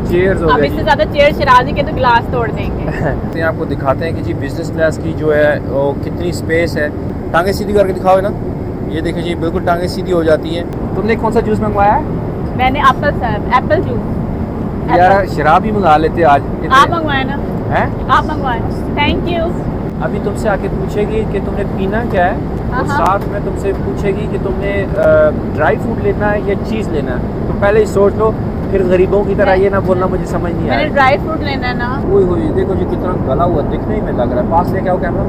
Chairs हो अब गए इससे ज्यादा चेयर शराजी के तो गिलास तोड़ देंगे। जी। आपको दिखाते हैं कि जी बिजनेस क्लास की जो है वो कितनी स्पेस है। टांगे सीधी करके दिखाओ ना। ये देखिए जी बिल्कुल टांगे सीधी हो जाती हैं। तुमने कौन सा जूस मंगवाया है? मैंने एप्पल जूस। यार शराब ही मंगा लेते आज। आप मंगवाए ना? हैं? आप मंगवाए। Thank you. अभी तुमसे आके पूछेगी कि तुमने पीना क्या है और साथ में तुमसे पूछेगी कि तुमने ड्राई फ्रूट लेना है या चीज़ लेना है। तो पहले ही सोच लो, फिर गरीबों की तरह ये ना बोलना मुझे समझ नहीं आया। मैंने ड्राई फ्रूट लेना है ना। वही हुई देखो जी कितना गला हुआ दिखने ही में लग रहा है। पास लेके आओ कैमरा।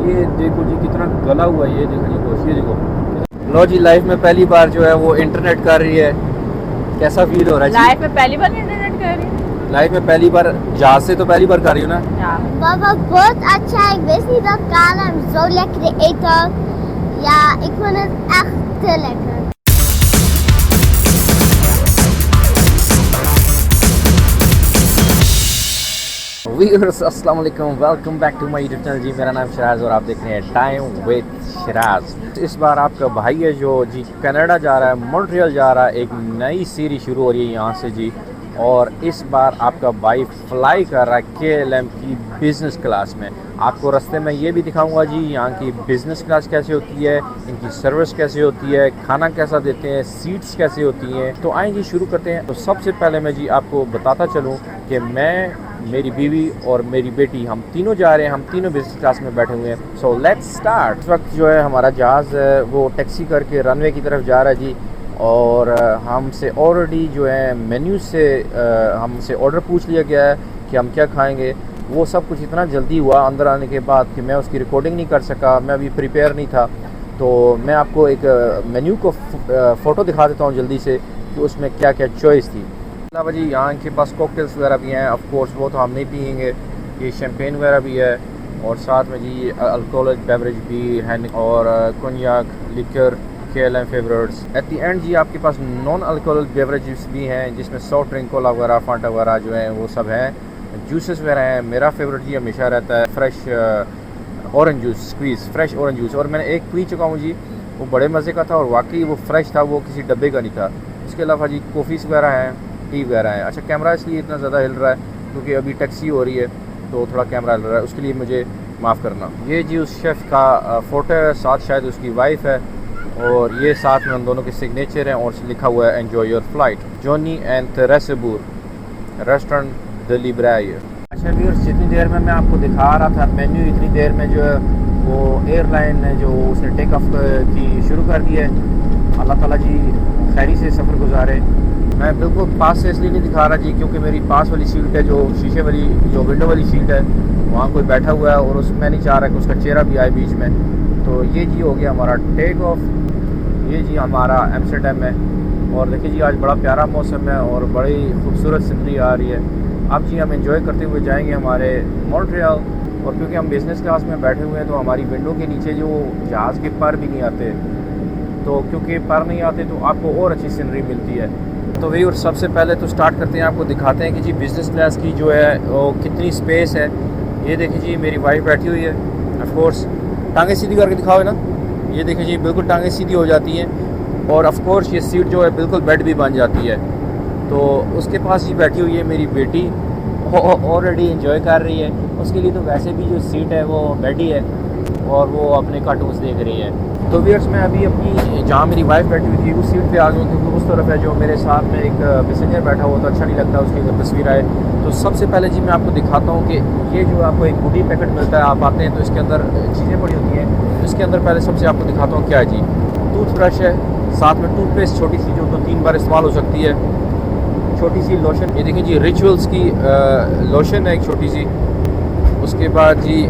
ये देखो जी कितना गला हुआ है। ये देखो जी दोस्त, ये देखो। लो जी लाइफ में पहली बार जो है वो इंटरनेट कर रही है। कैसा फील हो रहा है जी? लाइफ में पहली बार इंटरनेट कर रही हूँ। लाइफ में पहली बार, जहाज से तो पहली बार कर रही हूँ ना। Baba, बहुत अच्छा है. Ik wist niet dat KLM zo lekker eten. Ja, ik vond het echt te lekker. Viewers अस्सलाम वालेकुम, welcome back to my YouTube channel जी। मेरा नाम शराज और आप देख रहे हैं टाइम विद शराज। इस बार आपका भाई है जो जी कनाडा जा रहा है, मॉन्ट्रियल जा रहा है। एक नई सीरीज शुरू हो रही है यहाँ से जी। और इस बार आपका भाई फ्लाई कर रहा है KLM की बिज़नेस क्लास में। आपको रास्ते में ये भी दिखाऊंगा जी यहाँ की बिज़नेस क्लास कैसे होती है, इनकी सर्विस कैसे होती है, खाना कैसा देते हैं, सीट्स कैसे होती हैं। तो आइए जी शुरू करते हैं। तो सबसे पहले मैं जी आपको बताता चलूँ कि मैं, मेरी बीवी और मेरी बेटी, हम तीनों जा रहे हैं। हम तीनों बिज़नेस क्लास में बैठे हुए हैं। So let's start. इस वक्त जो है हमारा जहाज़ वो टैक्सी करके रनवे की तरफ जा रहा है जी। और हमसे ऑलरेडी जो है मेन्यू से हमसे ऑर्डर पूछ लिया गया है कि हम क्या खाएंगे। वो सब कुछ इतना जल्दी हुआ अंदर आने के बाद कि मैं उसकी रिकॉर्डिंग नहीं कर सका। मैं अभी प्रिपेयर नहीं था। तो मैं आपको एक मेन्यू को फ़ोटो दिखा देता हूँ जल्दी से कि उसमें क्या क्या चॉइस थी। अलावा जी यहाँ के पास कॉकटेल्स वगैरह भी हैं। ऑफ कोर्स वो तो हम नहीं पियेंगे। ये शैम्पेन वगैरह भी है और साथ में जी अल्कोहलिक बेवरेज भी है और cognac, liquor, KLM favourites. At the end जी आपके पास नॉन अल्कोहलिक बेवरेजेस भी हैं जिसमें सॉफ्ट ड्रिंक, कोला वगैरह, फांटा वगैरह जो है वो सब हैं। जूसेस वगैरह हैं। मेरा फेवरेट जी हमेशा रहता है fresh orange juice, squeeze fresh orange juice. और मैंने एक पी चुका हूँ जी, वो बड़े मज़े का था और वाकई वो फ्रेश था, वो किसी डब्बे का नहीं था। इसके अलावा जी कॉफ़ीज़ वगैरह हैं, टी वगैरह हैं। अच्छा कैमरा इसलिए इतना ज़्यादा हिल रहा है क्योंकि अभी टैक्सी हो रही है तो थोड़ा कैमरा हिल रहा है, उसके लिए मुझे माफ़ करना। ये जी उस शेफ़ का फ़ोटो है, साथ शायद उसकी वाइफ है और ये साथ में उन दोनों के सिग्नेचर हैं और लिखा हुआ है enjoy your flight, Johnny and थेरेसेबूर रेस्टोरेंट द लिब्रायर। अच्छा व्यूअर्स, जितनी देर में मैं आपको दिखा रहा था मेन्यू, इतनी देर में जो है वो एयरलाइन ने जो उसने टेक ऑफ की शुरू कर दी है। अल्लाह ताला जी खैरी से सफ़र गुजारे। मैं बिल्कुल पास से इसलिए नहीं दिखा रहा जी क्योंकि मेरी पास वाली सीट है, जो शीशे वाली, जो विंडो वाली सीट है, वहाँ कोई बैठा हुआ है और उसमें नहीं चाह रहा कि उसका चेहरा भी आए बीच में। तो ये जी हो गया हमारा टेक ऑफ। ये जी हमारा एम्स्टर्डम है और देखिए जी आज बड़ा प्यारा मौसम है और बड़ी खूबसूरत सीनरी आ रही है। अब जी हम एंजॉय करते हुए जाएंगे हमारे मॉन्ट्रियल। और क्योंकि हम बिज़नेस क्लास में बैठे हुए हैं तो हमारी विंडो के नीचे जो जहाज़ के पर भी नहीं आते, तो क्योंकि पर नहीं आते तो आपको और अच्छी सीनरी मिलती है। तो वही, और सबसे पहले तो स्टार्ट करते हैं, आपको दिखाते हैं कि जी बिज़नेस क्लास की जो है वो कितनी स्पेस है। ये देखिए जी मेरी वाइफ बैठी हुई है। ऑफ कोर्स टांगे सीधी करके दिखाओ ना। ये देखिए जी बिल्कुल टांगे सीधी हो जाती हैं और ऑफ कोर्स ये सीट जो है बिल्कुल बेड भी बन जाती है। तो उसके पास जी बैठी हुई है मेरी बेटी, ऑलरेडी एंजॉय कर रही है। उसके लिए तो वैसे भी जो सीट है वो बेड ही है और वो अपने कार्टून्स देख रही है। तो व्यूअर्स मैं अभी अपनी, जहाँ मेरी वाइफ बैठी हुई थी उस सीट पे आ गई क्योंकि उस तरफ है जो मेरे साथ में एक पैसेंजर बैठा हुआ तो अच्छा नहीं लगता उसकी अगर तस्वीर आए। तो सबसे पहले जी मैं आपको दिखाता हूँ कि ये जो आपको एक गुडी पैकेट मिलता है, आप आते हैं तो इसके अंदर चीज़ें पड़ी होती हैं। तो इसके अंदर पहले सबसे आपको दिखाता हूँ क्या है जी। टूथब्रश है, साथ में टूथपेस्ट छोटी सी जो तो 3 बार इस्तेमाल हो सकती है, छोटी सी लोशन। ये देखिए जी रिचुअल्स की लोशन है एक छोटी सी। उसके बाद जी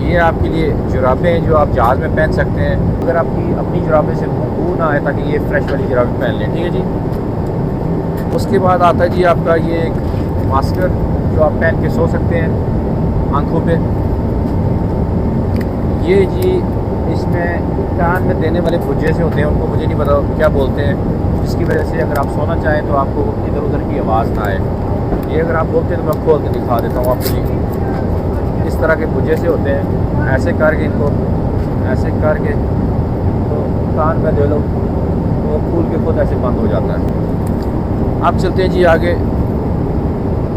ये आपके लिए जुराबें हैं जो आप जहाज़ में पहन सकते हैं अगर आपकी अपनी जुराबें से बदबू ना आए, ताकि ये फ्रेश वाली जुराबें पहन लें, ठीक है जी। उसके बाद आता है जी आपका ये एक मास्कर जो आप पहन के सो सकते हैं आँखों पे। ये जी इसमें कान में देने वाले भुज्जे से होते हैं, उनको मुझे नहीं पता क्या बोलते हैं, जिसकी वजह से अगर आप सोना चाहें तो आपको इधर उधर की आवाज़ ना आए। ये अगर आप बोलते हैं तो मैं खोल के दिखा देता हूँ आपको जी। इस तरह के भुज्जे से होते हैं, ऐसे करके इनको ऐसे करके तो कान में दे लो तो खुल के खुद ऐसे बंद हो जाता है। अब चलते हैं जी आगे।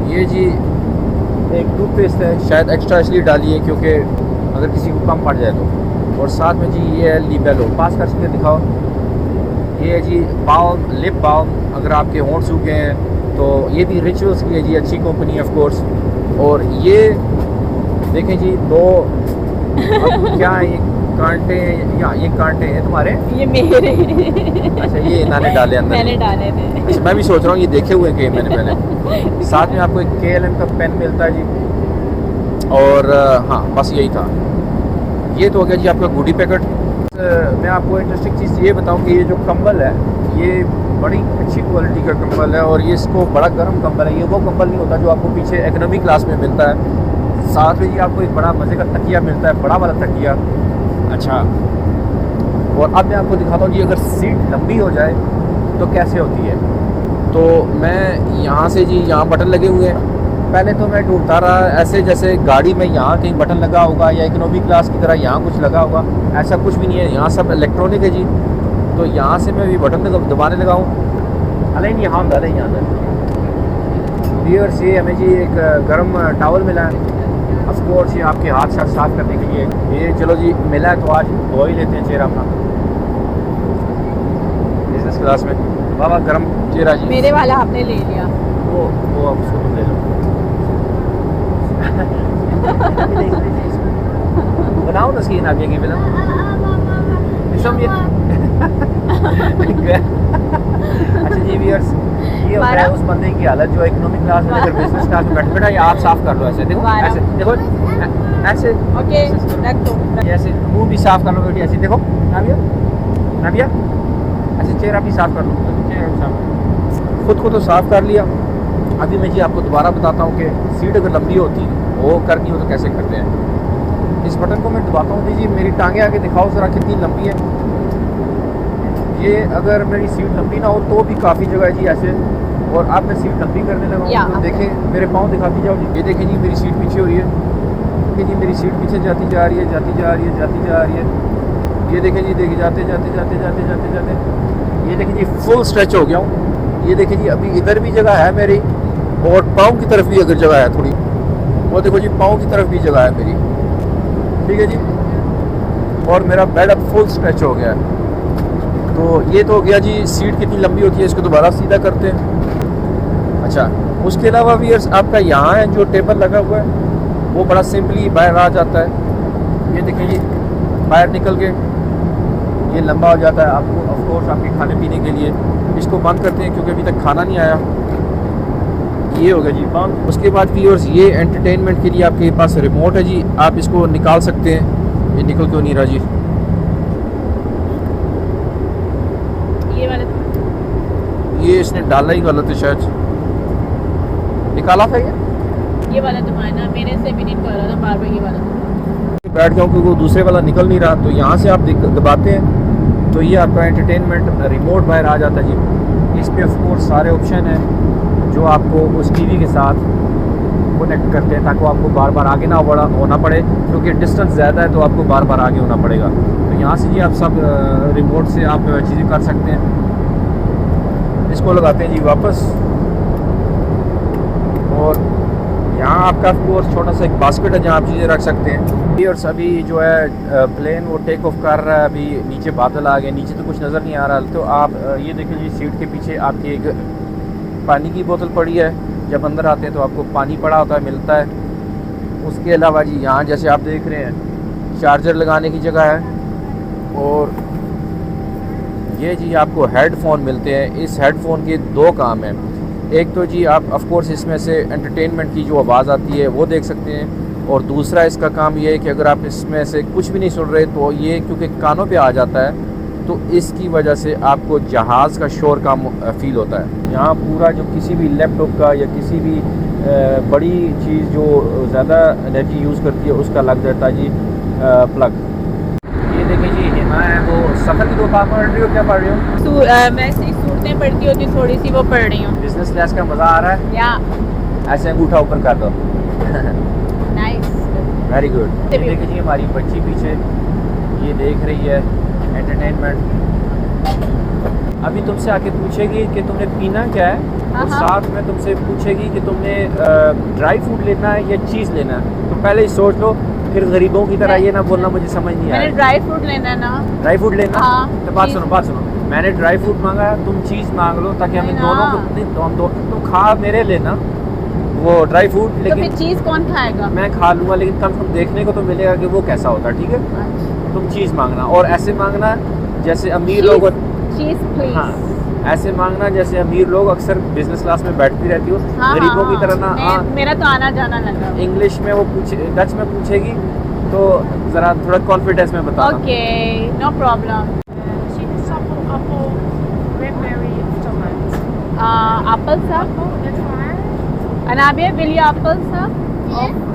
ये जी एक टूथपेस्ट है, शायद एक्स्ट्रा इसलिए डाली है क्योंकि अगर किसी को कम पड़ जाए तो। और साथ में जी ये है लिबेलो, पास कर सकते दिखाओ। ये है जी बाल्म, लिप बाल्म, अगर आपके होंठ सूखे हैं तो ये भी रिचुअल्स की है जी, अच्छी कंपनी है ऑफ कोर्स। और ये देखें जी दो क्या है, ये कांटे हैं या ये कांटे हैं तुम्हारे? ये मेरे अच्छा, ये इन्होंने डाले अंदर? मैंने डाले थे। अच्छा, मैं भी सोच रहा हूँ ये देखे हुए कहीं मैंने पहले। साथ में आपको एक KLM का पेन मिलता है जी। और हाँ, बस यही था। ये तो हो गया जी आपका गुडी पैकेट। मैं आपको इंटरेस्टिंग चीज़ ये बताऊँ कि ये जो कंबल है ये बड़ी अच्छी क्वालिटी का कंबल है और ये इसको बड़ा गर्म कंबल है। ये वो कंबल नहीं होता जो आपको पीछे इकोनॉमी क्लास में मिलता है। साथ में जी आपको एक बड़ा मज़े का तकिया मिलता है, बड़ा वाला तकिया। अच्छा, और अब मैं आपको दिखाता हूँ जी अगर सीट लंबी हो जाए तो कैसे होती है। तो मैं यहाँ से जी, यहाँ बटन लगे हुए हैं। पहले तो मैं ढूंढता रहा ऐसे जैसे गाड़ी में यहाँ कहीं बटन लगा होगा या इकोनॉमी क्लास की तरह यहाँ कुछ लगा होगा, ऐसा कुछ भी नहीं है। यहाँ सब इलेक्ट्रॉनिक है जी। तो यहाँ से मैं भी बटन दबाने लगा हूँ। अरे नहीं, यहाँ डालें यहाँ पर बियर से हमें जी एक गर्म टावल मिला है ऑफ कोर्स, ये आपके हाथ साथ साफ करने के लिए। ये चलो जी मिला है तो आज धो ही लेते हैं चेहरा अपना बिजनेस क्लास में। बाबा गर्म चेहरा जी। मेरे वाला आपने ले लिया। वो आप उसको तुम ले लो। बनाओ ना स्किन आगे की फिल्म। अच्छा जी व्यूअर्स, ये होता है उस बंदे की हालत जो इकोनॉमिक क्लास में अगर बिजनेस क्लास में बैठ बेटा ये आप साफ कर लो ऐसे, देखो ऐसे, देखो ऐसे, ओके रख दो। ऐसे मुंह भी साफ कर लो बेटी, ऐसे देखो नाबिया, नाबिया ऐसे चेहरा भी साफ कर लो, चेहरा भी साफ। खुद को तो साफ कर लिया। अभी मैं जी आपको दोबारा बताता हूँ कि सीट अगर लंबी होती है वो करनी हो तो कैसे करते हैं। इस बटन को मैं दबाता हूँ। जी मेरी टांगे आगे दिखाओ ज़रा कितनी लंबी है। ये अगर मेरी सीट लंबी ना हो तो भी काफ़ी जगह है जी ऐसे। और अब मैं सीट लंबी करने लगा हूँ तो देखें मेरे पाँव दिखाती जाओ जी। ये देखें जी मेरी सीट पीछे हो रही है। जी मेरी सीट पीछे जाती जा रही है, जाती जा रही है, जाती जा रही है। ये देखें जी, देखिए जाते जाते जाते जाते जाते जाते ये देखें जी फुल स्ट्रेच हो गया हूँ। ये देखें जी अभी इधर भी जगह है मेरी और पाँव की तरफ भी अगर जगह है थोड़ी, वो देखो जी पाँव की तरफ भी जगह है मेरी, ठीक है जी। और मेरा बेड अब फुल स्ट्रेच हो गया है। तो ये तो हो गया जी सीट कितनी लंबी होती है। इसको दोबारा सीधा करते हैं। अच्छा, उसके अलावा व्यूअर्स आपका यहाँ है जो टेबल लगा हुआ है वो बड़ा सिंपली बाहर आ जाता है। ये देखिए जी बाहर निकल के ये लंबा हो जाता है आपको ऑफ कोर्स आपके खाने पीने के लिए। इसको बंद करते हैं क्योंकि अभी तक खाना नहीं आया। ये हो गया जी बंद। उसके बाद व्यूअर्स ये एंटरटेनमेंट के लिए आपके पास रिमोट है जी, आप इसको निकाल सकते हैं। ये निकल क्यों नहीं रहा जी? ये वाला ये इसने डाला ही गलत है शायद, निकाला था ये वाला तुम्हारा ना, मेरे से भी नहीं कर रहा था बार बार। ये वाला बैठ जाऊँ क्योंकि वो दूसरे वाला निकल नहीं रहा। तो यहाँ से आप दबाते हैं तो ये आपका एंटरटेनमेंट रिमोट बाहर आ जाता है जी। इस पर ऑफ कोर्स सारे ऑप्शन हैं जो आपको उस टीवी के साथ कनेक्ट करते हैं ताकि आपको बार बार आगे ना होना पड़े, क्योंकि डिस्टेंस ज़्यादा है तो आपको बार बार आगे होना पड़ेगा। तो यहाँ से जी आप सब रिमोट से आप चीज़ें कर सकते हैं। इसको लगाते हैं जी वापस। और यहाँ आपका कोर्स छोटा सा एक बास्केट है जहाँ आप चीज़ें रख सकते हैं। और अभी जो है प्लेन वो टेक ऑफ कर रहा है। अभी नीचे बादल आ गए, नीचे तो कुछ नज़र नहीं आ रहा। तो आप ये देखिए जी सीट के पीछे आपकी एक पानी की बोतल पड़ी है। जब अंदर आते हैं तो आपको पानी पड़ा होता है, मिलता है। उसके अलावा जी यहाँ जैसे आप देख रहे हैं चार्जर लगाने की जगह है। और ये जी आपको हेडफोन मिलते हैं। इस हेडफोन के दो काम हैं। एक तो जी आप ऑफ कोर्स इसमें से एंटरटेनमेंट की जो आवाज़ आती है वो देख सकते हैं। और दूसरा इसका काम ये है कि अगर आप इसमें से कुछ भी नहीं सुन रहे तो ये क्योंकि कानों पे आ जाता है तो इसकी वजह से आपको जहाज़ का शोर का फील होता है। यहाँ पूरा जो किसी भी लैपटॉप का या किसी भी बड़ी चीज़ जो ज़्यादा एनर्जी यूज़ करती है उसका लग जाता है जी प्लग। ये देखिए जी हिमा है वो सफ़र की दो काम पढ़ रही हो, क्या पढ़ रही हो? मैं ऐसी सूरतें पढ़ती होती थोड़ी सी वो पढ़ रही हूँ। बिजनेस क्लास का मज़ा आ रहा है या ऐसे अंगूठा ऊपर कर दो। Nice, very good. देखिए जी हमारी बच्ची पीछे ये देख रही है एंटरटेनमेंट। अभी तुमसे आके पूछेगी कि तुमने पीना क्या है, और हाँ। साथ में तुमसे पूछेगी कि तुमने ड्राई फ्रूट लेना है या चीज़ लेना है। तो पहले ही सोच लो, फिर गरीबों की तरह ये ना बोलना मुझे समझ नहीं मैंने आया। ड्राई फ्रूट लेना है ना। ड्राई फ्रूट लेना? हाँ, तो बात चीज़। सुनो बात सुनो, मैंने ड्राई फ्रूट मांगा है, तुम चीज़ मांग लो, ताकि हमें नहीं दोनों ना। को नहीं, तो हम दो तुम खा मेरे लेना वो ड्राई फ्रूट, तो लेकिन फिर चीज़ कौन खाएगा? मैं खा लूँगा, लेकिन कम से कम देखने को तो मिलेगा कि वो कैसा होता है। ठीक है, तुम चीज़ मांगना, और ऐसे मांगना जैसे अमीर लोग चीज़ प्लीज। हाँ, ऐसे मांगना जैसे अमीर लोग अक्सर बिजनेस क्लास में बैठती रहती हो, गरीबों की तरह ना। हाँ, मेरा तो आना जाना लगा। इंग्लिश में वो पूछे, डच में पूछेगी तो ज़रा थोड़ा कॉन्फिडेंस में बताना। Okay, no problem. Appel, cranberry, tomaat. Apple साहब, That's fine. Anabia will you apple साहब?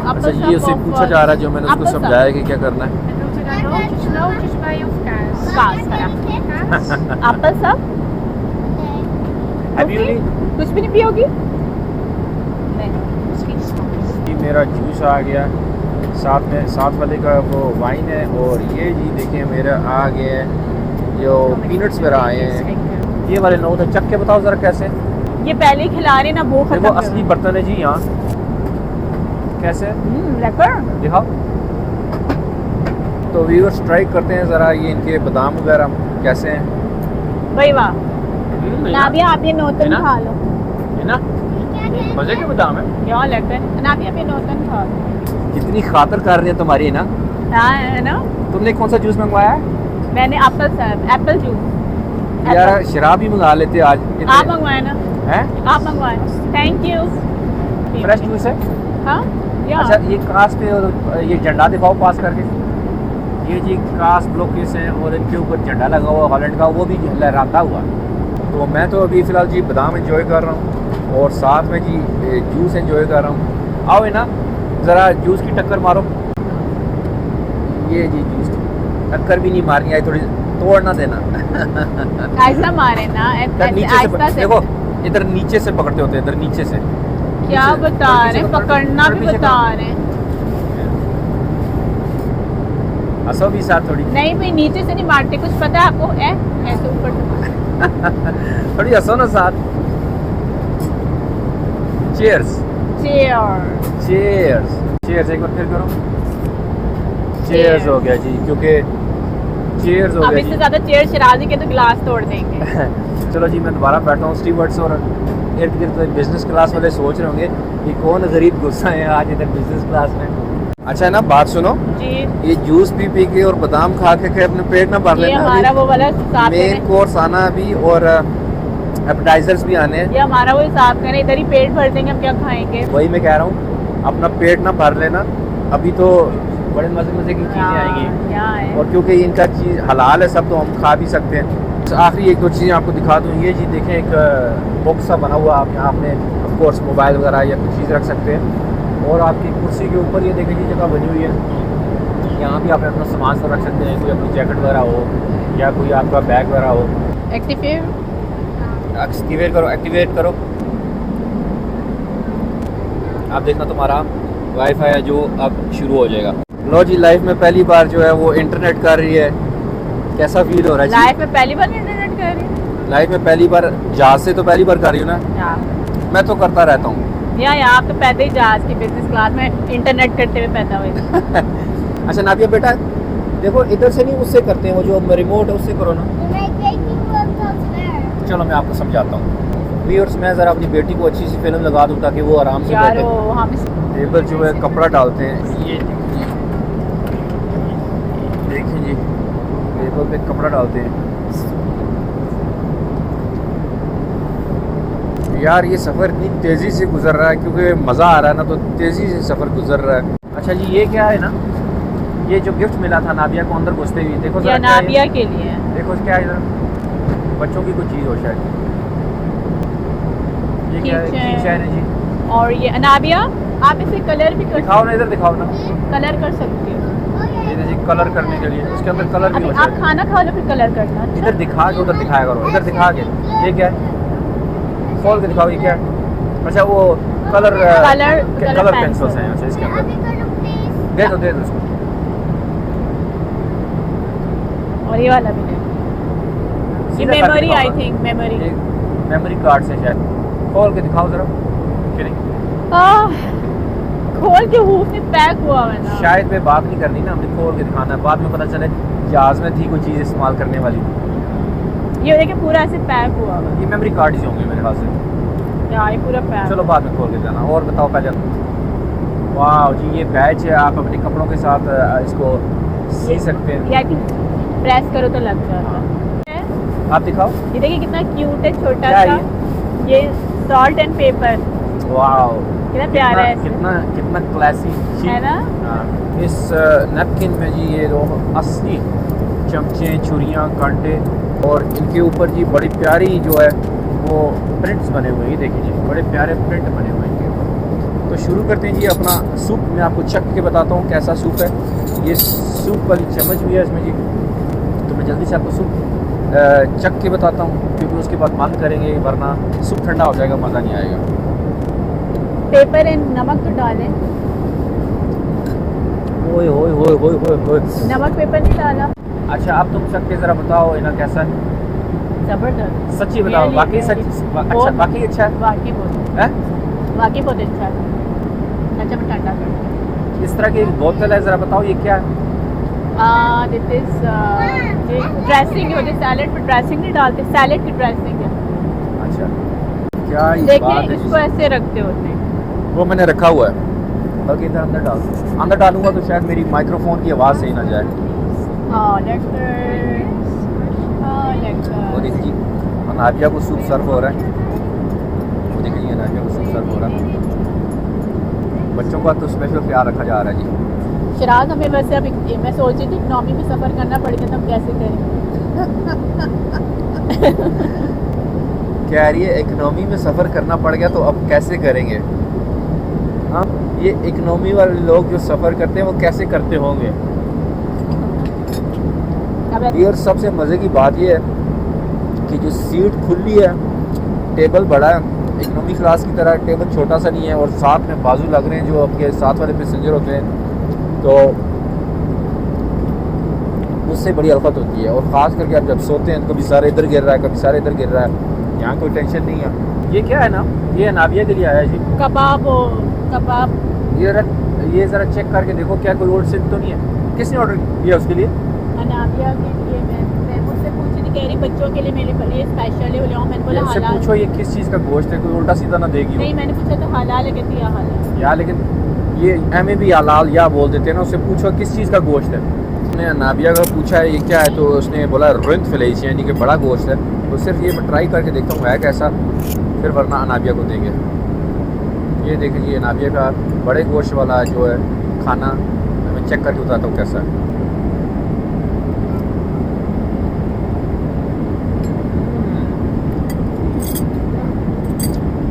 अच्छा, ये उससे पूछा जा रहा है, जो मैंने उसको समझाया कि क्या करना है। En doet u daar nootjes bij of kaas? कास Kaas? एप्पल साहब Have you really- कुछ भी नहीं पियोगी? नहीं। Misschien s'nachts. ये मेरा जूस आ गया, साथ में साथ वाले का वो वाइन है, और ये जी देखिए मेरा आ गया है जो पीनट्स मेरा आए हैं। ये वाले नोट है, चख के बताओ ज़रा कैसे। ये पहले ही खिला रहे ना, वो ये खत्म वो असली बर्तन है जी यहाँ। कैसे लेकर दिखाओ तो व्यूअर्स, ट्राई करते हैं ज़रा ये इनके बादाम वगैरह कैसे हैं। भाई वाह। है नाबिया आप ये नोतन ना? खा लो। ना मज़े के बादाम है। क्या लेकर नाबिया आप ये नोतन खा लो। कितनी खातर कर रही है तुम्हारी ना। हाँ है ना। तुमने कौन सा जूस मंगवाया है? मैंने एप्पल साहब एप्पल जूस। यार शराब ही मंगा लेते आज। आप मंगवाए ना, हैं? आप मंगवाए। Thank you. फ्रेश जूस है। हाँ या अच्छा, ये कास पे ये झंडा दिखाओ पास करके। ये जी कास ब्लॉकेज हैं, और इनके ऊपर झंडा लगा हुआ हॉलैंड का, वो भी लहराता हुआ। तो मैं तो अभी फ़िलहाल जी बादाम एंजॉय कर रहा हूँ, और साथ में जी जूस एंजॉय कर रहा हूँ। आओ ना ज़रा जूस की टक्कर मारो। ये जी जूस की टक्कर भी नहीं मारनी आई, थोड़ी तोड़ ना देना। ऐसा मारे ना, इधर नीचे से ऐसा से। देखो, इधर नीचे से पकड़ते होते हैं, इधर नीचे से। क्या नीचे- बता थोड़ा रहे, पीछे करो, पकड़ना थोड़ा भी पीछे बता करो। रहे। हंसो भी साथ थोड़ी। नहीं भाई, नीचे से नहीं मारते, कुछ पता है आपको? ऐसे ऊपर से मारते। थोड़ी हंसो ना साथ। Cheers Cheers। चीयर्स चीयर्स, एक बार फिर करो। चीयर्स हो गया जी, क्योंकि चीयर्स हो अब गया इससे जी। ज्यादा चेयर शराजी के तो गिलास तोड़ देंगे। चलो जी, मैं दोबारा बैठा हूँ स्टीवर्ड्स, और इर्द गिर्द बिजनेस क्लास वाले सोच रहे होंगे कि कौन गरीब गुस्सा है आज इधर बिजनेस क्लास में। अच्छा है ना, बात सुनो, जी, ये जूस पी पी के और बादाम खा के अपने पेट ना भर ये लेना। हमारा वो वाला हिसाब मेन करें, कोर्स आना अभी, और एपेटाइजर्स भी आने हैं। ये हमारा वो हिसाब करें, इधर ही पेट भर देंगे, हम क्या खाएंगे? वही मैं कह रहा हूँ, अपना पेट ना भर लेना, अभी तो बड़े मज़े मज़े की चीज़ें आएंगी। क्या है? और क्योंकि इनका चीज़ हलाल है सब, तो हम खा भी सकते हैं। तो आखिरी एक दो चीज़ें आपको दिखा दूँ। ये जी देखें, एक बॉक्स सा बना हुआ, आप यहाँ अपने ऑफ कोर्स मोबाइल वगैरह या कुछ चीज़ रख सकते हैं। और आपकी कुर्सी के ऊपर ये देखें जी जगह बनी हुई है, यहाँ भी आप अपना सामान सब रख सकते हैं, कोई अपनी जैकेट वगैरह हो या कोई आपका बैग वगैरह हो। एक्टिवेट एक्टिवेट करो। आप देखना तुम्हारा वाईफाई है जो अब शुरू हो जाएगा। लो जी, लाइफ में पहली बार जो है वो इंटरनेट कर रही है। कैसा फील हो रहा है जी? लाइफ में पहली बार इंटरनेट कर रही लाइफ में पहली बार, जहाज से तो पहली बार कर रही हूँ ना। हूँ? मैं तो करता रहता हूँ। या आप तो पैदा ही जहाज की बिजनेस क्लास में इंटरनेट करते हुए पैदा हुए। अच्छा नाबिया बेटा, देखो इधर से नहीं, उससे करते हैं, वो जो रिमोट है उससे करो ना। चलो मैं आपको समझाता हूँ। व्यूअर्स, मैं ज़रा अपनी बेटी को अच्छी सी फिल्म लगा दूँ ताकि वो आराम से यार बैठे। वो हम टेबल जो है कपड़ा डालते हैं, ये देखिए जी, टेबल पे कपड़ा डालते हैं। यार ये सफ़र इतनी तेज़ी से गुजर रहा है, क्योंकि मज़ा आ रहा है ना, तो तेज़ी से सफ़र गुजर रहा है। अच्छा जी, ये क्या है ना, ये जो गिफ्ट मिला था नाबिया को अंदर घुसते हुए, देखो या ज़रा क्या है? नाबिया के लिए। देखो क्या है इधर, बच्चों की कोई चीज़ हो शायद। ये क्या है? Keychain। कीचैन है जी। और ये नाबिया, आप इसे कलर भी कर दिखाओ ना, इधर दिखाओ ना। कलर कर सकते हो। ये जी कलर करने के लिए, उसके अंदर कलर भी अभी हो आप शायद। खाना खा लो फिर कलर करना। अच्छा? इधर दिखा के उधर दिखाया करो, इधर दिखा के। ये क्या है? खोल के दिखाओ, ये क्या है? अच्छा वो कलर कलर पेंसिल्स हैं अच्छा इसके अंदर। दे दो उसको। और ये वाला भी ये सीधा करके मेमोरी आई दिखाओ ना। थिंक मेमोरी मेमोरी कार्ड से शायद खोल के दिखाओ जरा कि नहीं खोल के हूफ में पैक हुआ है ना शायद मैं बात नहीं करनी ना, हमने खोल के दिखाना है, बाद में पता चले जहाज में थी कोई चीज़ इस्तेमाल करने वाली। ये देखिए पूरा ऐसे पैक हुआ है ये मेमोरी कार्ड ही होंगे मेरे ख्याल से। यार ये पूरा पैक चलो बाद में खोल के जाना। और बताओ पहले। वाह जी, ये बैच है, आप अपने कपड़ों के साथ इसको सी सकते हैं। या कि प्रेस करो तो लग जाता है। आप दिखाओ। ये देखिए कितना क्यूट है छोटा क्या सा ये सॉल्ट एंड पेपर वाह कितना प्यारा है कितना कितना क्लासी है ना इस नैपकिन में जी ये लोग असली चमचे छुरियाँ कांटे और इनके ऊपर जी बड़ी प्यारी जो है वो प्रिंट्स बने हुए हैं। ये देखिए जी बड़े प्यारे प्रिंट बने हुए हैं इनके ऊपर। तो शुरू करते हैं जी अपना सूप। मैं आपको चख के बताता हूँ कैसा सूप है। ये सूप वाली चम्मच भी है इसमें जी, तो मैं जल्दी से आपको सूप चख के बताता हूँ क्योंकि उसके बाद बंद करेंगे वरना सूप ठंडा हो जाएगा, मज़ा नहीं आएगा। पेपर एंड नमक तो डालें। ओए ओए ओए ओए ओए ओए। नमक पेपर नहीं डाला। अच्छा अब तुम चख के ज़रा बताओ इन्हें कैसा है। जबरदस्त सच्ची बताओ, Really, बाकी सच really. अच्छा बहुत- बाकी अच्छा है वाकई बहुत हैं? वाकई बहुत अच्छा है। अच्छा मैं ठंडा कर इस तरह की एक बोतल है, ज़रा बताओ ये क्या है। दिस इज ड्रेसिंग होती है सैलेड में ड्रेसिंग नहीं डालते सैलेड की ड्रेसिंग है। अच्छा क्या ये देखिए बात है इसको ऐसे रखते होते हैं। वो मैंने रखा हुआ है, बल्कि इधर अंदर डाल अंदर डालूंगा तो शायद मेरी माइक्रोफोन की आवाज़ सही ना जाए। हाँ लेकर वो देखिए अनाबिया को सूप सर्व हो रहा है। वो देखिए अनाबिया को सूप सर्व हो रहा है। बच्चों का तो स्पेशल ख्याल रखा जा रहा है जी। शराज हमें वैसे अब मैं सोच रही थी इकनॉमी में सफ़र करना पड़ेगा तब कैसे करें। कह रही है इकनॉमी में सफ़र करना पड़ गया तो अब कैसे करेंगे। हाँ ये इकनॉमी वाले लोग जो सफ़र करते हैं वो कैसे करते होंगे। अब ये और सबसे मज़े की बात ये है कि जो सीट खुली है, टेबल बड़ा है, इकनॉमी क्लास की तरह टेबल छोटा सा नहीं है और साथ में बाजू लग रहे हैं जो आपके साथ वाले पैसेंजर होते हैं, तो उससे बड़ी अलफत होती है। और ख़ास करके आप जब सोते हैं कभी सारे इधर गिर रहा है कभी सारे इधर गिर रहा है, यहाँ कोई टेंशन नहीं है। ये क्या है ना, ये अनाबिया के लिए आया है जी। कबाब हो कबाब ये ज़रा चेक करके देखो क्या कोई ओल्ड सिप तो नहीं है। किसने ऑर्डर किया उसके लिए? अनाबिया के लिए मैं मुझसे पूछ रही कह रही बच्चों के लिए मेरे लिए स्पेशल है बोले मैंने बोला उससे हलाल पूछो ये किस चीज़ का गोश्त है, कोई उल्टा सीधा ना देगी वो। नहीं मैंने पूछा तो हलाल है कहती है हलाल या लेकिन ये हमें भी हलाल या बोल देते हैं ना। उससे पूछो किस चीज़ का गोश्त है। उसने नाबिया का पूछा है ये क्या है, तो उसने बोला रिंथ फिलेश यानी कि बड़ा गोश्त है। तो सिर्फ ये मैं ट्राई करके देखता हूँ है कैसा, फिर वरना अनाबिया को देंगे। ये देखिए ये अनाबिया का बड़े गोश्त वाला जो है खाना, मैं चेक करके बताता हूँ कैसा है।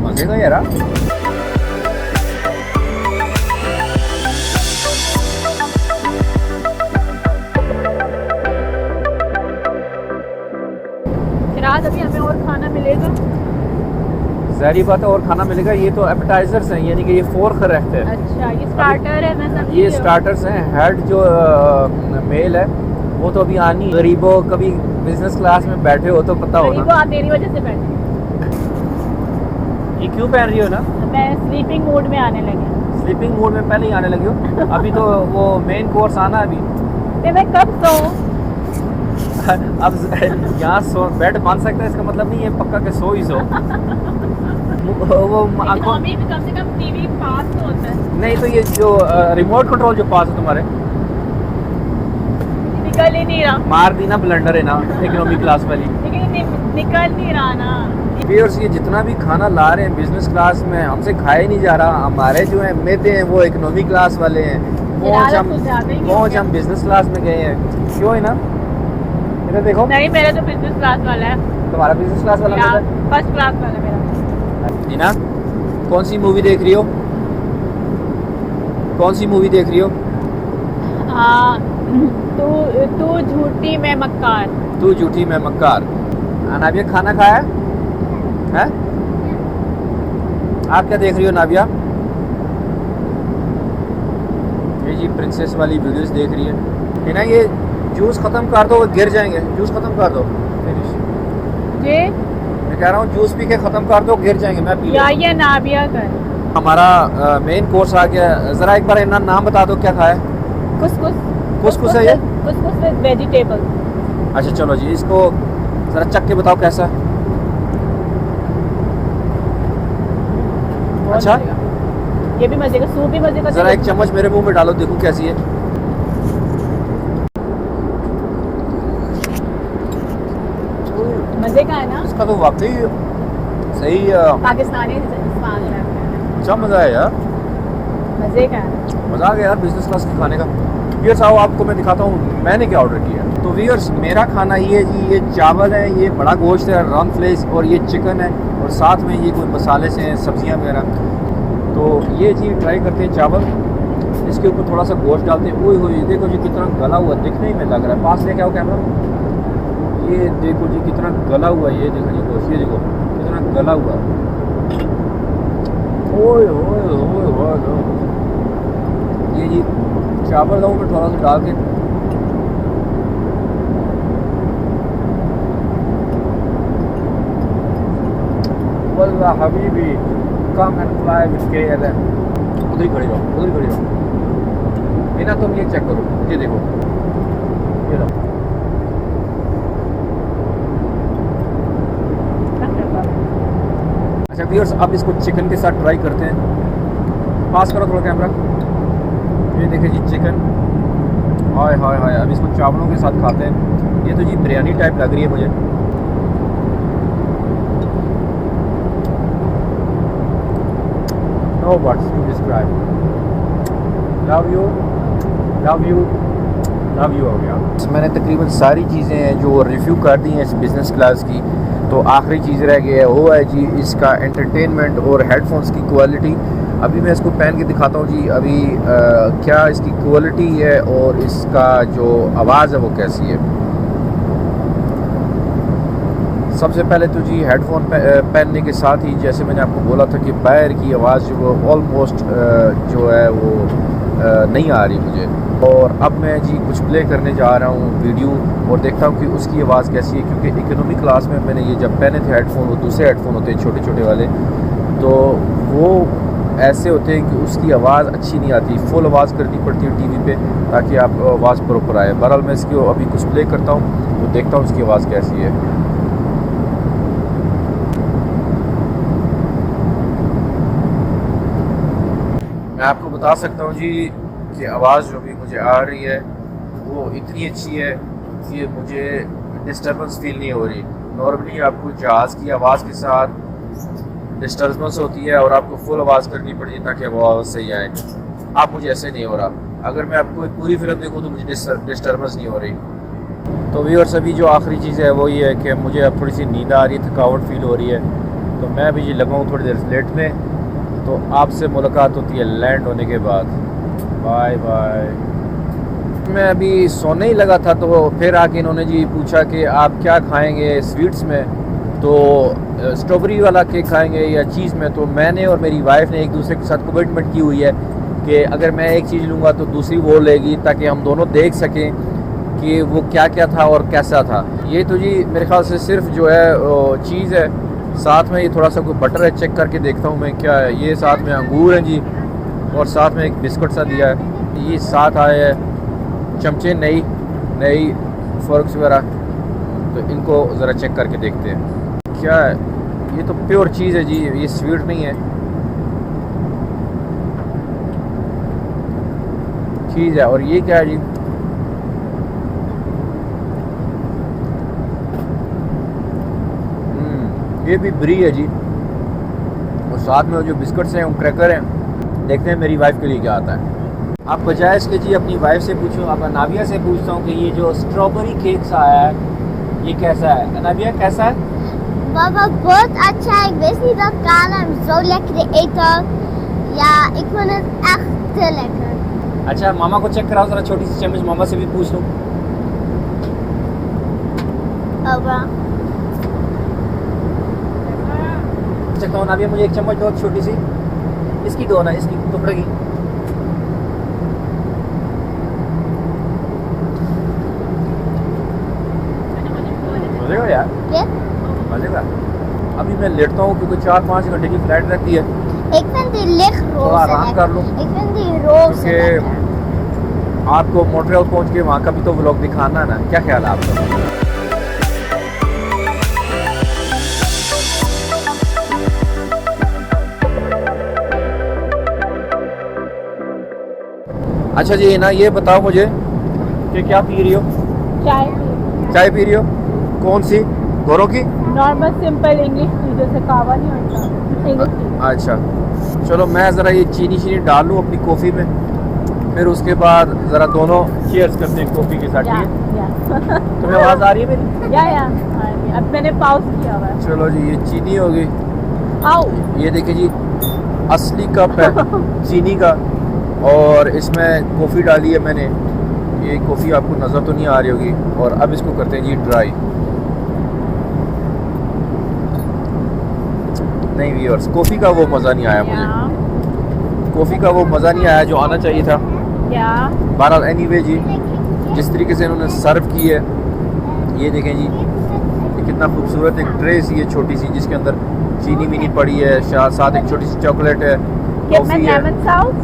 मज़े का यार। रात अभी हमें और खाना मिलेगा। ज़ाहिर बात है और खाना मिलेगा। ये तो एपेटाइजर्स हैं यानी कि ये फोर्क रहते हैं। अच्छा ये स्टार्टर है मैं समझी ये हूँ। स्टार्टर्स हैं। हेड जो मेल है वो तो अभी आनी। गरीबों कभी बिजनेस क्लास में बैठे हो तो पता हो गरीबों ना। आप मेरी वजह से बैठे ये क्यों पहन रही हो ना? मैं स्लीपिंग मूड में आने लगी। स्लीपिंग मोड में पहले ही आने लगी हो। अभी तो वो मेन कोर्स आना है अभी। तो मैं कब सोऊं? अब यहाँ सो बेड बांध सकते हैं इसका मतलब नहीं है पक्का के सो ही सो। वो आंखों इकोनॉमी में कम से कम टीवी पास तो होता है। नहीं तो ये जो रिमोट कंट्रोल जो पास है तुम्हारे निकल ही नहीं रहा। मार दी ना ब्लेंडर है ना इकोनॉमी क्लास वाली। लेकिन निकल नहीं रहा ना। व्यूअर्स ये जितना भी खाना ला रहे हैं बिजनेस क्लास में हमसे खाया नहीं जा रहा। हमारे जो है मेदे हैं वो इकोनॉमी क्लास वाले हैं। पहुँच हम बिजनेस क्लास में गए हैं। क्यों है ना? इधर देखो नहीं मेरा तो बिजनेस क्लास वाला है। तुम्हारा बिजनेस क्लास वाला है। फर्स्ट क्लास वाला मेरा। नीना कौन सी मूवी देख रही हो? कौन सी मूवी देख रही हो? हाँ तू झूठी मैं मक्कार। तू झूठी मैं मक्कार। नाबिया खाना खाया है? आप क्या देख रही हो नाबिया? ये जी प्रिंसेस वाली वीडियोस देख रही है ना। ये जूस ख़त्म कर दो, गिर जाएंगे। जूस ख़त्म कर दो। फिनिश। जी मैं कह रहा हूँ जूस पी के ख़त्म कर दो, गिर जाएंगे, मैं पी या लेता ये नाबिया कर हूँ। हमारा मेन कोर्स आ गया। ज़रा एक बार इन्ना नाम बता दो क्या खाया। कुछ है ये। कुछ विद वेजिटेबल। अच्छा चलो जी, इसको ज़रा चख के बताओ कैसा है। अच्छा ये भी मजे का, सूप भी मजे का। ज़रा एक चम्मच मेरे मुंह में डालो, देखो कैसी है। मजे का है ना। इसका तो वाकई सही पाकिस्तानी इस्तेमाल करते हैं। अच्छा मज़ा है यार, मजे का है। मज़ा आ गया यार बिजनेस क्लास के खाने का। व्यूअर्स आओ आपको मैं दिखाता हूँ मैंने क्या ऑर्डर किया। तो व्यूअर्स मेरा खाना ये है जी, ये चावल है, ये बड़ा गोश्त है रन फ्लेस, और ये चिकन है, और साथ में ये कोई मसाले से हैं, सब्जियाँ वगैरह। तो ये जी ट्राई करते हैं चावल, इसके ऊपर थोड़ा सा गोश्त डालते हैं। ओए होए देखो जी कितना गला हुआ, दिखने में लग रहा है। पास लेके आओ कैमरा। ये देखो जी कितना गला हुआ, ये देखो जी गोश्त, ये देखो कितना गला हुआ। ओए ओए ओए ओए, ये जी चावल दाऊ में थोड़ा सा डाल के वल्लाह हबीबी come and fly with KLM। उधर ही खड़ी रहो, उधर ही खड़ी रहो। ये ना तुम ये चेक करो, ये देखो, ये लो। अच्छा व्यूअर्स अब इसको चिकन के साथ ट्राई करते हैं। पास करो थोड़ा कैमरा। ये देखिए जी चिकन, हाय हाय हाय। अब इसको चावलों के साथ खाते हैं। ये तो जी बिरयानी टाइप लग रही है मुझे। No words to describe. Love you love you love you हो गया। मैंने तकरीबन सारी चीज़ें हैं जो रिव्यू कर दी हैं इस बिज़नेस क्लास की। तो आखिरी चीज़ रह गई है, वो है जी इसका एंटरटेनमेंट और हेडफोन्स की क्वालिटी। अभी मैं इसको पहन के दिखाता हूँ जी अभी क्या इसकी क्वालिटी है और इसका जो आवाज़ है वो कैसी है। सबसे पहले तो जी हेडफोन पहनने के साथ ही जैसे मैंने आपको बोला था कि बाहर की आवाज़ जो वो ऑलमोस्ट जो है वो नहीं आ रही मुझे। और अब मैं जी कुछ प्ले करने जा रहा हूँ वीडियो और देखता हूँ कि उसकी आवाज़ कैसी है, क्योंकि इकोनॉमी क्लास में मैंने ये जब पहने थे हेडफोन, वो दूसरे हेडफोन होते हैं छोटे छोटे वाले, तो वो ऐसे होते हैं कि उसकी आवाज़ अच्छी नहीं आती। फुल आवाज़ करनी पड़ती है टीवी पे ताकि आप आवाज़ प्रॉपर आए। बहरहाल मैं इसकी अभी कुछ प्ले करता हूँ तो देखता हूँ उसकी आवाज़ कैसी है। मैं आपको बता सकता हूँ जी कि आवाज़ जो भी मुझे आ रही है वो इतनी अच्छी है कि मुझे डिस्टर्बेंस फील नहीं हो रही। नॉर्मली आपको जहाज़ की आवाज़ के साथ डिस्टर्बेंस होती है और आपको फुल आवाज़ करनी पड़ती है ताकि आवाज़ सही आए। आप मुझे ऐसे नहीं हो रहा। अगर मैं आपको एक पूरी फिल्म देखूँ तो मुझे डिस्टर्बेंस नहीं हो रही। तो व्यूअर्स अभी जो आखिरी चीज़ है वो ये है कि मुझे अब थोड़ी सी नींद आ रही है, थकावट फील हो रही है, तो मैं अभी जी लगा हूँ थोड़ी देर लेटने। तो आपसे मुलाकात होती है लैंड होने के बाद। Bye bye. मैं अभी सोने ही लगा था तो फिर आके इन्होंने जी पूछा कि आप क्या खाएंगे स्वीट्स में, तो स्ट्रॉबेरी वाला केक खाएंगे या चीज़ में। तो मैंने और मेरी वाइफ ने एक दूसरे के साथ कमिटमेंट की हुई है कि अगर मैं एक चीज़ लूँगा तो दूसरी वो लेगी, ताकि हम दोनों देख सकें कि वो क्या क्या था और कैसा था। ये तो जी मेरे ख्याल से सिर्फ जो है चीज़ है, साथ में ये थोड़ा सा कोई बटर है, चेक करके देखता हूँ मैं क्या है। ये साथ में अंगूर हैं जी, और साथ में एक बिस्कुट सा दिया है। ये साथ आए हैं चमचे नई फोर्क्स वगैरह, तो इनको ज़रा चेक करके देखते हैं क्या है। ये तो प्योर चीज़ है जी, ये स्वीट नहीं है, चीज़ है। और ये क्या है जी, ये भी ब्री है जी, और साथ में जो बिस्कुट्स हैं वो क्रैकर हैं। देखते हैं मेरी वाइफ के लिए क्या आता है। आप बजाय इसके जी अपनी वाइफ से पूछो, अब अनाबिया से पूछता हूँ कि ये जो स्ट्रॉबेरी केक आया है ये कैसा है। अनाबिया कैसा है? Baba, बहुत अच्छा है. Ik wist niet dat KLM zo lekker eten. Ja, ik vond het echt te lekker. अच्छा मामा को चेक कराओ ज़रा, छोटी सी चम्मच मामा से भी पूछ लूँ। Baba. चेक करो अनाबिया, मुझे एक चम्मच दो छोटी सी, इसकी दो ना, इसकी टुकड़े की। मजे का यार, Dit? मजे मैं लेटता हूँ क्योंकि 4-5 घंटे की फ्लाइट रहती है, Ik vind die licht roze थोड़ा आराम कर लूँ lekker. Ik vind die roze क्योंकि lekker. आपको मॉन्ट्रियल पहुँच के वहाँ का भी तो व्लॉग दिखाना है ना। क्या ख्याल है आपका? अच्छा जी ना, ये बताओ मुझे कि क्या पी रही हो? चाय चाय पी रही हो? कौन सी? गोरों की? नॉर्मल सिंपल इंग्लिश टी, जैसे कावा नहीं होता, इंग्लिश टी। अच्छा चलो, मैं ज़रा ये चीनी डाल लूँ अपनी कॉफ़ी में, फिर उसके बाद ज़रा दोनों चीयर्स करते हैं कॉफ़ी के साथ। या ठीक है? या तुम्हें आवाज़ आ रही है मेरी? या अब मैंने पाउस किया हुआ है। चलो जी, ये चीनी हो गई। आओ ये देखिए जी, असली कप है चीनी का, और इसमें कॉफ़ी डाली है मैंने। ये कॉफ़ी आपको नज़र तो नहीं आ रही होगी। और अब इसको करते हैं जी ड्राई। नहीं व्यूअर्स, कॉफ़ी का वो मज़ा नहीं आया मुझे, कॉफ़ी का वो मज़ा नहीं आया जो आना चाहिए था। या बहरहाल एनीवे जी, जिस तरीके से इन्होंने सर्व की है, ये देखें जी, ये कितना खूबसूरत एक ट्रे सी है छोटी सी, जिसके अंदर चीनी वीनी पड़ी है, साथ एक छोटी सी चॉकलेट है, कॉफ़ी है। लेमन सॉस,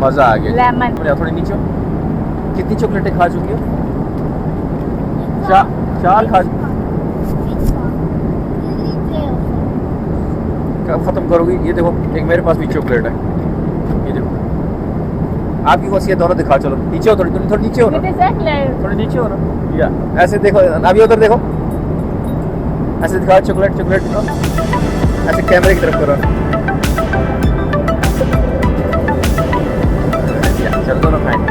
मज़ा आ गया। लेमन। थोड़ी नीचे हो। कितनी चॉकलेटें खा चुकी हो? चार खा। कब ख़त्म करोगी? ये देखो, एक मेरे पास भी चॉकलेट है, ये देखो। आपकी कौन सी है? दोनों दिखा। चलो नीचे हो, थोड़ी नीचे हो ना, थोड़ी नीचे हो ना। या ऐसे देखो, अभी उधर देखो, ऐसे दिखाओ, चॉकलेट दिखाओ, ऐसे कैमरे की तरफ करो। चलो दोनों खाएं।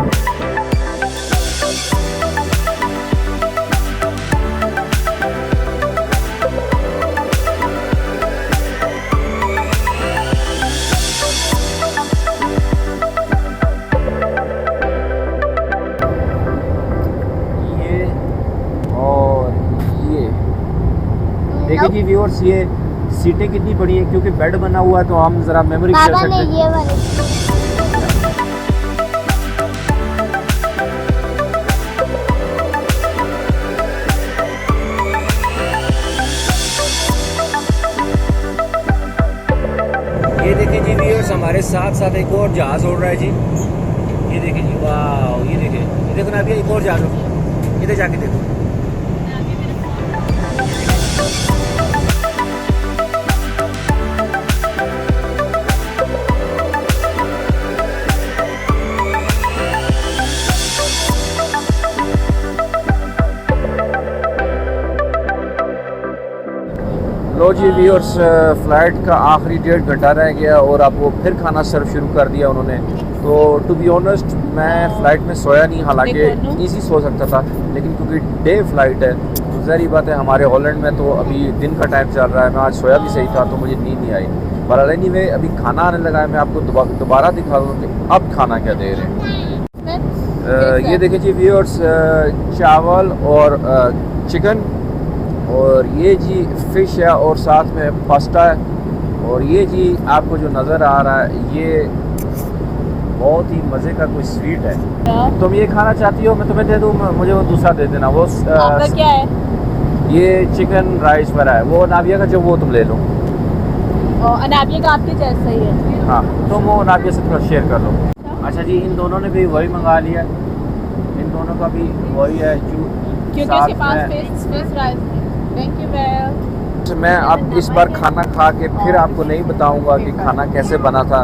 देखिए जी व्यूअर्स, ये सीटें कितनी बड़ी हैं, क्योंकि बेड बना हुआ है तो हम ज़रा मेमोरी कर बाबा सकते ने हैं। ये वाली ये देखिए जी व्यूअर्स, हमारे साथ साथ एक और जहाज़ उड़ रहा है जी। ये देखिए जी, वाह, ये देखो ना, अभी एक और जहाज़, इधर जाके देखो। लो जी व्यूअर्स, फ़्लाइट का आखिरी 1.5 घंटा रह गया और अब वो फिर खाना सर्व शुरू कर दिया उन्होंने। तो टू बी ऑनेस्ट, मैं फ़्लाइट में सोया नहीं, हालांकि इजी सो सकता था, लेकिन क्योंकि डे फ़्लाइट है तो ज़ाहिर बात है, हमारे हॉलैंड में तो अभी दिन का टाइम चल रहा है। मैं आज सोया भी सही था तो मुझे नींद नहीं आई। पर एनीवे, अभी खाना आने लगा है, मैं आपको दोबारा दिखा दूँ कि अब खाना क्या दे रहे हैं। ये देखिए जी व्यूअर्स, चावल और चिकन, और ये जी फ़िश है, और साथ में पास्ता है, और ये जी आपको जो नज़र आ रहा है, ये बहुत ही मज़े का कोई स्वीट है। तुम ये खाना चाहती हो? मैं तुम्हें दे दूँ? मुझे वो दूसरा दे देना। वो आपका क्या है? ये चिकन राइस वाला है, वो नाविया का जो, वो तुम ले लो। अनाबिया का आपके जैसा ही है। हाँ, तुम वो नाविया से थोड़ा शेयर कर लो। अच्छा जी, इन दोनों ने भी वही मंगा लिया, इन दोनों का भी वही है, क्योंकि इसके पास फिश राइस है। Thank you well. मैं अब इस बार खाना खा के फिर आपको नहीं बताऊंगा कि खाना कैसे बना था,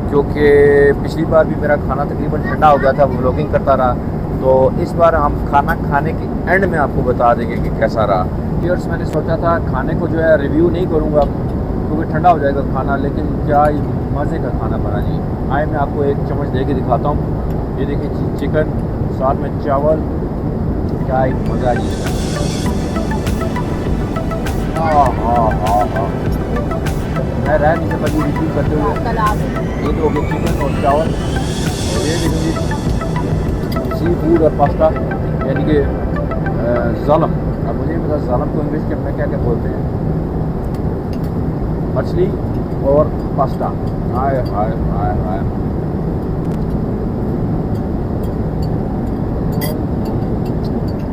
क्योंकि पिछली बार भी मेरा खाना तकरीबन ठंडा हो गया था, व्लॉगिंग करता रहा। तो इस बार हम खाना खाने के एंड में आपको बता देंगे कि कैसा रहा। व्यूअर्स, मैंने सोचा था खाने को जो है रिव्यू नहीं करूँगा क्योंकि ठंडा हो जाएगा खाना, लेकिन क्या मज़े का खाना बना जी। आए मैं आपको एक चम्मच दे के दिखाता हूँ। ये देखिए चिकन, साथ में चावल, क्या एक मज़ा जी। मैं रह नहीं सकता जी रिव्यू करते हुए। ये तो हो गया चिकन और चावल, और ये देखिए सी फूड और पास्ता, यानी कि ज़ालम। अब मुझे नहीं पता ज़ालम को इंग्लिश में क्या क्या बोलते हैं। मछली और पास्ता, हाय हाय हाय हाय।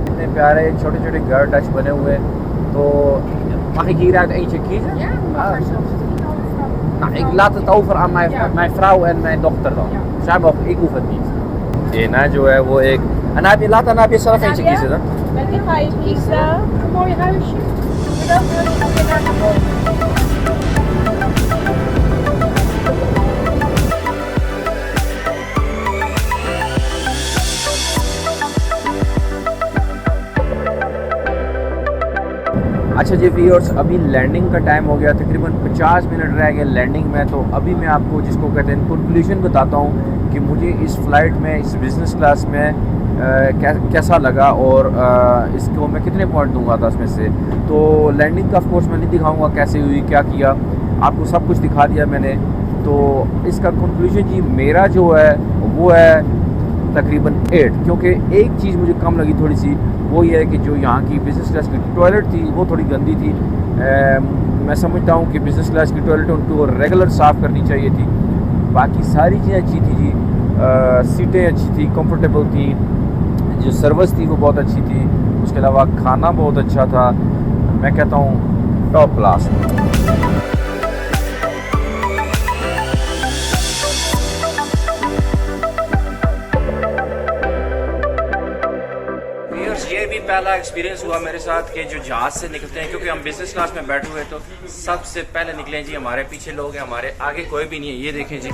इतने प्यारे छोटे छोटे घर टच बने हुए। तो Mag ik hieruit eentje kiezen? Ja, mag er zelfs 3 overal. Nou, ik laat het over aan mijn vrouw en mijn dochter dan. Zij mogen, ik hoef het niet. Na जो है वो एक laat heb je zelf eentje kiezen dan. welke ga je kiezen? Een mooi huisje. Welk huisje moet je daar naar boven? अच्छा जी viewers, अभी landing का time हो गया, तकरीबन 50 मिनट रह गए लैंडिंग में। तो अभी मैं आपको जिसको कहते हैं कंक्लूजन बताता हूँ कि मुझे इस फ़्लाइट में, इस बिज़नेस क्लास में कैसा लगा और इसको मैं कितने पॉइंट दूंगा 10 में से। तो लैंडिंग का ऑफ कोर्स मैं नहीं दिखाऊंगा कैसे हुई, क्या किया, आपको सब कुछ दिखा दिया मैंने। तो इसका कंक्लूजन जी मेरा जो है वो है तकरीबन 8, क्योंकि एक चीज़ मुझे कम लगी थोड़ी सी, वो ये है कि जो यहाँ की बिज़नेस क्लास की टॉयलेट थी वो थोड़ी गंदी थी। मैं समझता हूँ कि बिज़नेस क्लास की टॉयलेट उनको रेगुलर साफ़ करनी चाहिए थी। बाकी सारी चीज़ें अच्छी थी जी, सीटें अच्छी थी, कंफर्टेबल थी, जो सर्विस थी वो बहुत अच्छी थी, उसके अलावा खाना बहुत अच्छा था। मैं कहता हूँ टॉप क्लास। ये भी पहला एक्सपीरियंस हुआ मेरे साथ कि जो जहाज़ से निकलते हैं, क्योंकि हम बिज़नेस क्लास में बैठे हुए तो सबसे पहले निकले जी। हमारे पीछे लोग हैं, हमारे आगे कोई भी नहीं है। ये देखें जी,